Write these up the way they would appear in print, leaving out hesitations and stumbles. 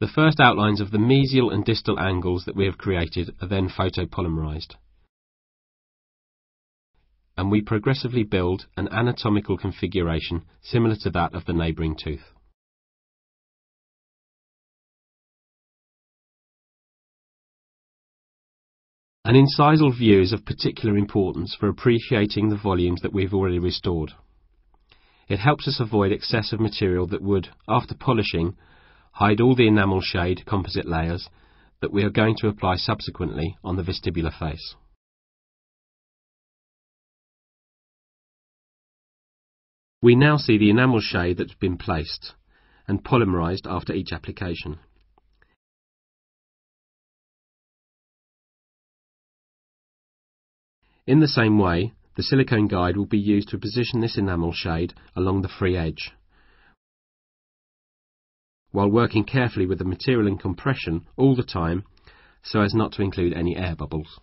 The first outlines of the mesial and distal angles that we have created are then photopolymerized, and we progressively build an anatomical configuration similar to that of the neighbouring tooth. An incisal view is of particular importance for appreciating the volumes that we have already restored. It helps us avoid excessive material that would, after polishing, hide all the enamel shade composite layers that we are going to apply subsequently on the vestibular face. We now see the enamel shade that's been placed and polymerized after each application. In the same way, the silicone guide will be used to position this enamel shade along the free edge, while working carefully with the material in compression all the time so as not to include any air bubbles.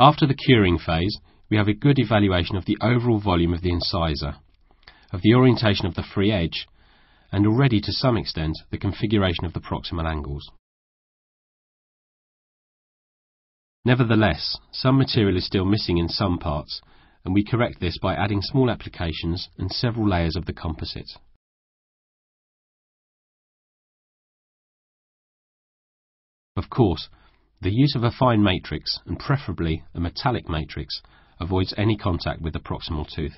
After the curing phase, we have a good evaluation of the overall volume of the incisor, of the orientation of the free edge, and already to some extent the configuration of the proximal angles. Nevertheless, some material is still missing in some parts, and we correct this by adding small applications and several layers of the composite. Of course, the use of a fine matrix, and preferably a metallic matrix, avoids any contact with the proximal tooth.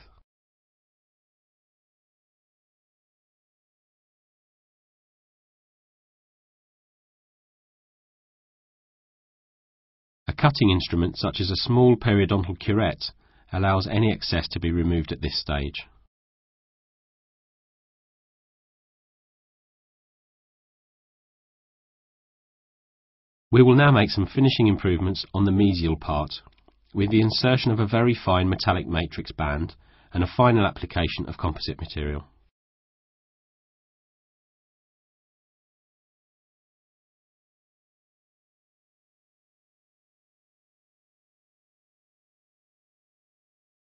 A cutting instrument such as a small periodontal curette allows any excess to be removed at this stage. We will now make some finishing improvements on the mesial part, with the insertion of a very fine metallic matrix band and a final application of composite material.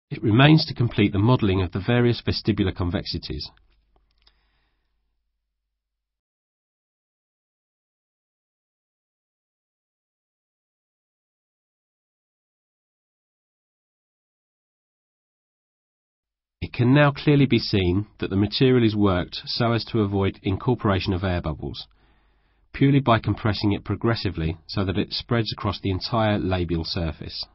It remains to complete the modelling of the various vestibular convexities. It can now clearly be seen that the material is worked so as to avoid incorporation of air bubbles, purely by compressing it progressively so that it spreads across the entire labial surface.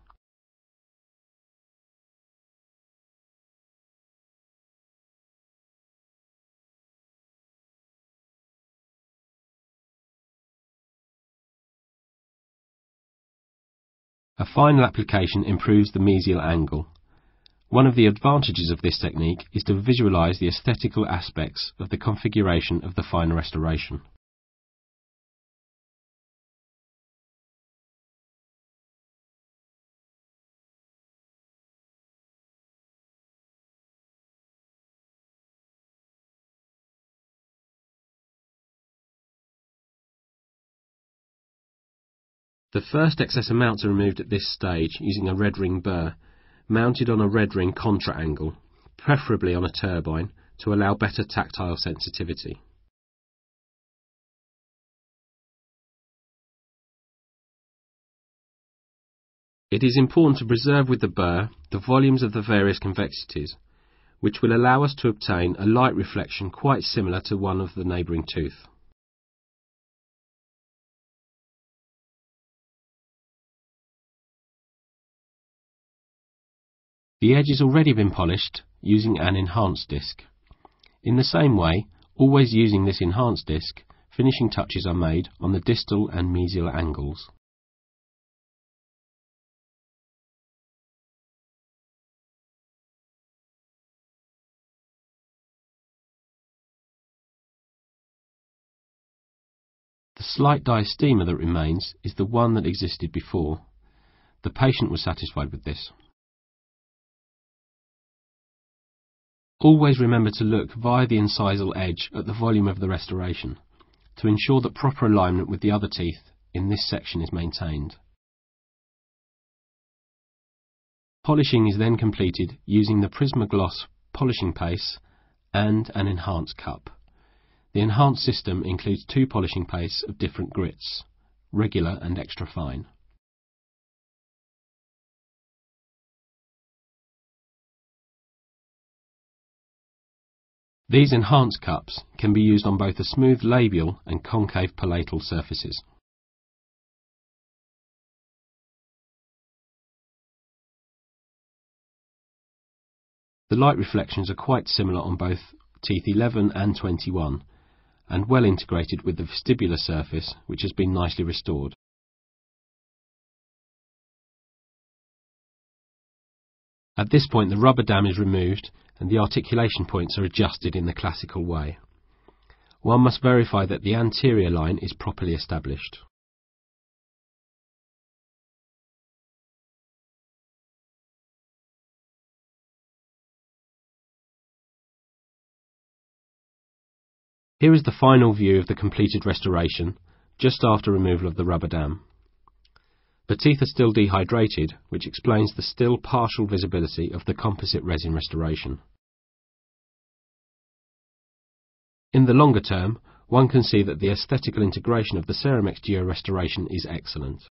A final application improves the mesial angle. One of the advantages of this technique is to visualize the aesthetical aspects of the configuration of the final restoration. The first excess amounts are removed at this stage using a red ring burr, mounted on a red ring contra angle, preferably on a turbine, to allow better tactile sensitivity. It is important to preserve with the burr the volumes of the various convexities, which will allow us to obtain a light reflection quite similar to one of the neighbouring tooth. The edge has already been polished using an enhanced disc. In the same way, always using this enhanced disc, finishing touches are made on the distal and mesial angles. The slight diastema that remains is the one that existed before. The patient was satisfied with this. Always remember to look via the incisal edge at the volume of the restoration, to ensure that proper alignment with the other teeth in this section is maintained. Polishing is then completed using the Prismagloss polishing paste and an enhanced cup. The enhanced system includes 2 polishing pastes of different grits, regular and extra fine. These enhanced cups can be used on both the smooth labial and concave palatal surfaces. The light reflections are quite similar on both teeth 11 and 21, and well integrated with the vestibular surface, which has been nicely restored. At this point the rubber dam is removed and the articulation points are adjusted in the classical way. One must verify that the anterior line is properly established. Here is the final view of the completed restoration, just after removal of the rubber dam. The teeth are still dehydrated, which explains the still partial visibility of the composite resin restoration. In the longer term, one can see that the aesthetical integration of the CeramX Geo restoration is excellent.